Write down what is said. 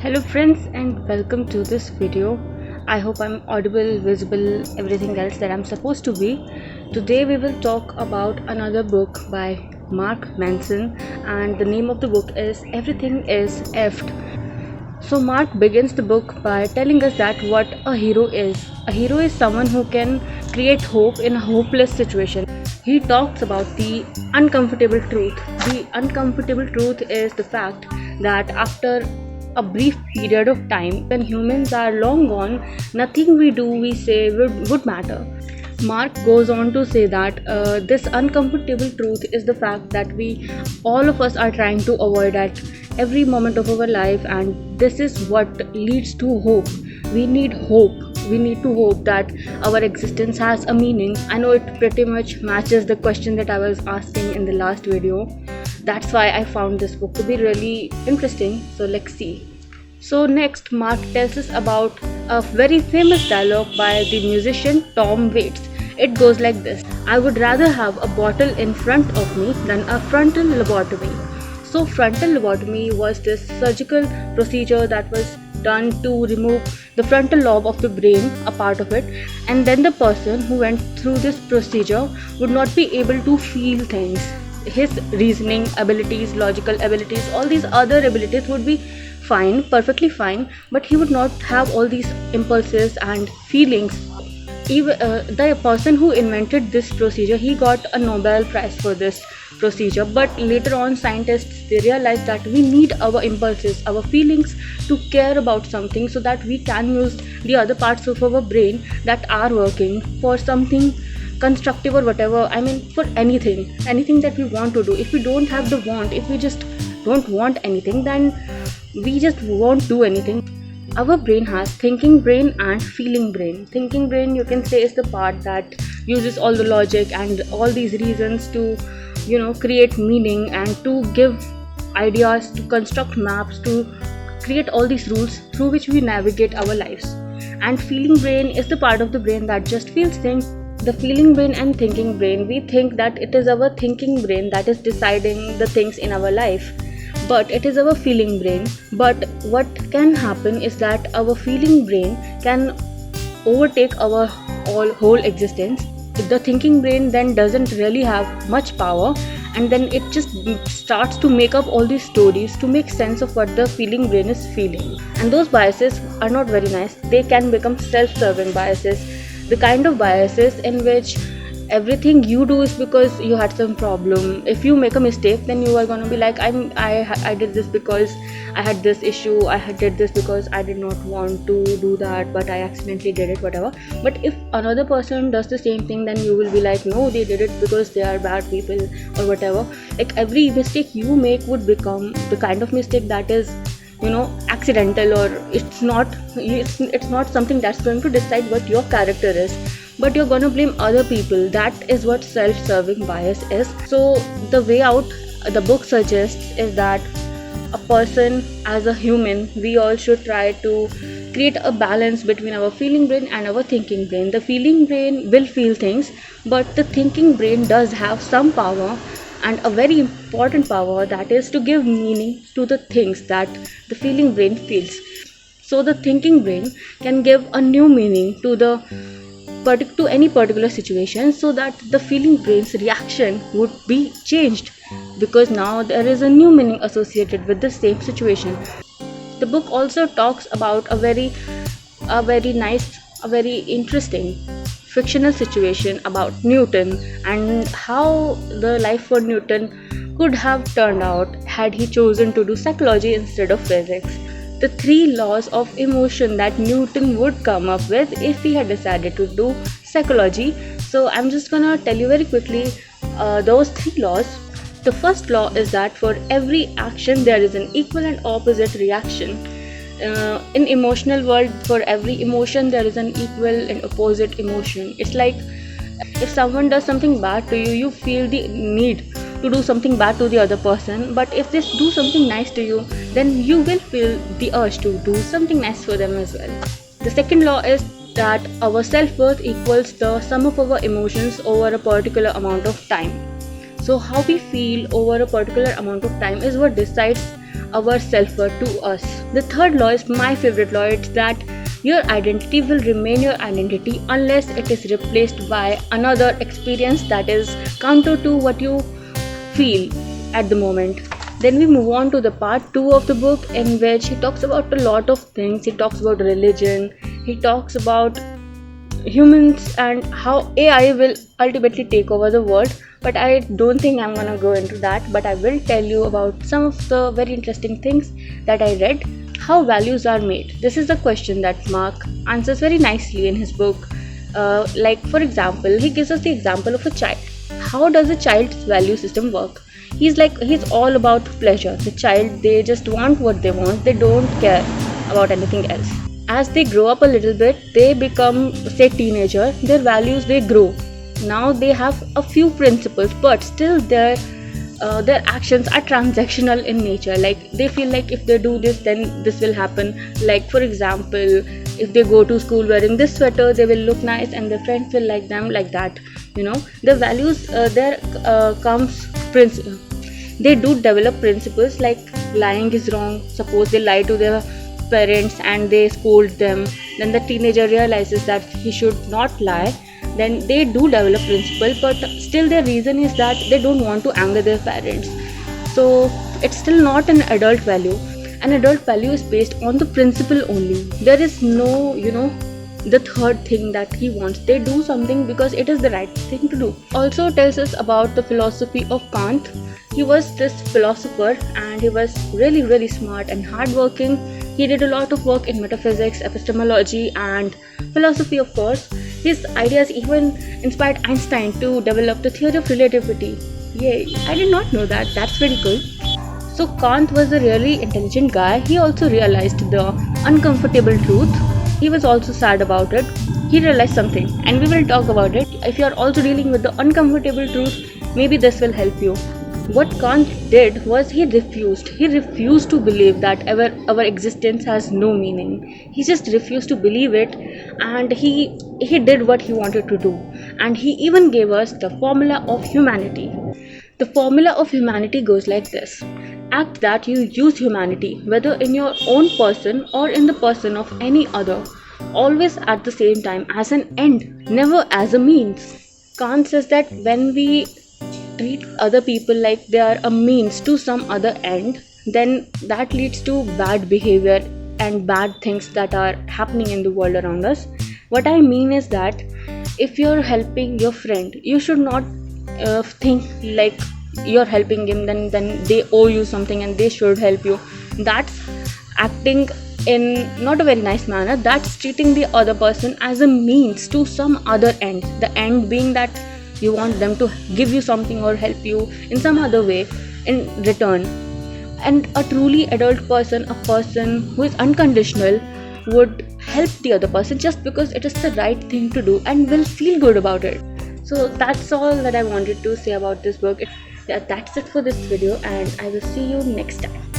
Hello friends and welcome to this video. I hope I'm audible, visible, everything else that I'm supposed to be. Today we will talk about another book by Mark Manson, and the name of the book is Everything is Effed. So Mark begins the book by telling us that what a hero is. A hero is someone who can create hope in a hopeless situation. He talks about the uncomfortable truth. The uncomfortable truth is the fact that after a brief period of time, when humans are long gone, nothing we do, we say would matter. Mark goes on to say that this uncomfortable truth is the fact that all of us, are trying to avoid at every moment of our life, and this is what leads to hope. We need hope. We need to hope that our existence has a meaning. I know it pretty much matches the question that I was asking in the last video. That's why I found this book to be really interesting. So let's see. So next, Mark tells us about a very famous dialogue by the musician Tom Waits. It goes like this: I would rather have a bottle in front of me than a frontal lobotomy. So frontal lobotomy was this surgical procedure that was done to remove the frontal lobe of the brain, a part of it, and then the person who went through this procedure would not be able to feel things. His reasoning abilities, logical abilities, all these other abilities would be fine, perfectly fine, but he would not have all these impulses and feelings. Even the person who invented this procedure, he got a Nobel Prize for this procedure. But later on, scientists, they realized that we need our impulses, our feelings, to care about something, so that we can use the other parts of our brain that are working for something constructive or whatever. I mean, for anything that we want to do. If we don't have the want, if we just don't want anything, then we just won't do anything. Our brain has thinking brain and feeling brain. Thinking brain, you can say, is the part that uses all the logic and all these reasons to create meaning and to give ideas, to construct maps, to create all these rules through which we navigate our lives. And feeling brain is the part of the brain that just feels things. The feeling brain and thinking brain, we think that it is our thinking brain that is deciding the things in our life, but it is our feeling brain. But what can happen is that our feeling brain can overtake our whole existence. The thinking brain then doesn't really have much power, and then it just starts to make up all these stories to make sense of what the feeling brain is feeling. And those biases are not very nice. They can become self-serving biases, the kind of biases in which everything you do is because you had some problem. If you make a mistake, then you are going to be like, I did this because I had this issue, did this because I did not want to do that, but I accidentally did it, whatever. But if another person does the same thing, then you will be like, no, they did it because they are bad people or whatever. Like, every mistake you make would become the kind of mistake that is accidental, or it's not something that's going to decide what your character is, but you're gonna blame other people. That is what self-serving bias is. So the way out, the book suggests, is that a person, as a human, we all should try to create a balance between our feeling brain and our thinking brain. The feeling brain will feel things, but the thinking brain does have some power, and a very important power, that is to give meaning to the things that the feeling brain feels. So the thinking brain can give a new meaning to any particular situation, so that the feeling brain's reaction would be changed, because now there is a new meaning associated with the same situation. The book also talks about a very interesting fictional situation about Newton, and how the life for Newton could have turned out had he chosen to do psychology instead of physics. The 3 laws of emotion that Newton would come up with if he had decided to do psychology. So I'm just gonna tell you very quickly those 3 laws. The first law is that for every action there is an equal and opposite reaction. In emotional world, for every emotion there is an equal and opposite emotion. It's like, if someone does something bad to you, you feel the need to do something bad to the other person, but if they do something nice to you, then you will feel the urge to do something nice for them as well. The second law is that our self-worth equals the sum of our emotions over a particular amount of time. So how we feel over a particular amount of time is what decides our self-worth to us. The third law is my favorite law. It's that your identity will remain your identity unless it is replaced by another experience that is counter to what you feel at the moment. Then we move on to the part 2 of the book, in which he talks about a lot of things. He talks about religion, he talks about humans and how AI will ultimately take over the world. But I don't think I'm gonna go into that, but I will tell you about some of the very interesting things that I read. How values are made. This is the question that Mark answers very nicely in his book. Like, for example, he gives us the example of a child. How does a child's value system work? He's all about pleasure. The child, they just want what they want, they don't care about anything else. As they grow up a little bit, they become, say, teenager, their values, they grow. Now they have a few principles, but still their actions are transactional in nature. Like, they feel like if they do this, then this will happen. Like, for example, if they go to school wearing this sweater, they will look nice and their friends will like them, like that. The values, there comes principle. They do develop principles, like lying is wrong. Suppose they lie to their parents and they scold them, then the teenager realizes that he should not lie. Then they do develop principle, but still their reason is that they don't want to anger their parents. So it's still not an adult value. An adult value is based on the principle only. There is no, the third thing that he wants. They do something because it is the right thing to do. Also tells us about the philosophy of Kant. He was this philosopher and he was really, really smart and hardworking. He did a lot of work in metaphysics, epistemology, and philosophy, of course. His ideas even inspired Einstein to develop the theory of relativity. Yay, I did not know that. That's very cool. So Kant was a really intelligent guy. He also realized the uncomfortable truth. He was also sad about it. He realized something, and we will talk about it. If you are also dealing with the uncomfortable truth, maybe this will help you. What Kant did was he refused to believe that our existence has no meaning. He just refused to believe it, and he did what he wanted to do. And he even gave us the formula of humanity. The formula of humanity goes like this: act that you use humanity, whether in your own person or in the person of any other, always at the same time as an end, never as a means. Kant says that when we treat other people like they are a means to some other end, then that leads to bad behavior and bad things that are happening in the world around us. What I mean is that if you're helping your friend, you should not think like you're helping him, then they owe you something and they should help you. That's acting in not a very nice manner. That's treating the other person as a means to some other end, the end being that you want them to give you something or help you in some other way in return. And a truly adult person, a person who is unconditional, would help the other person just because it is the right thing to do and will feel good about it. So that's all that I wanted to say about this book. That's it for this video, and I will see you next time.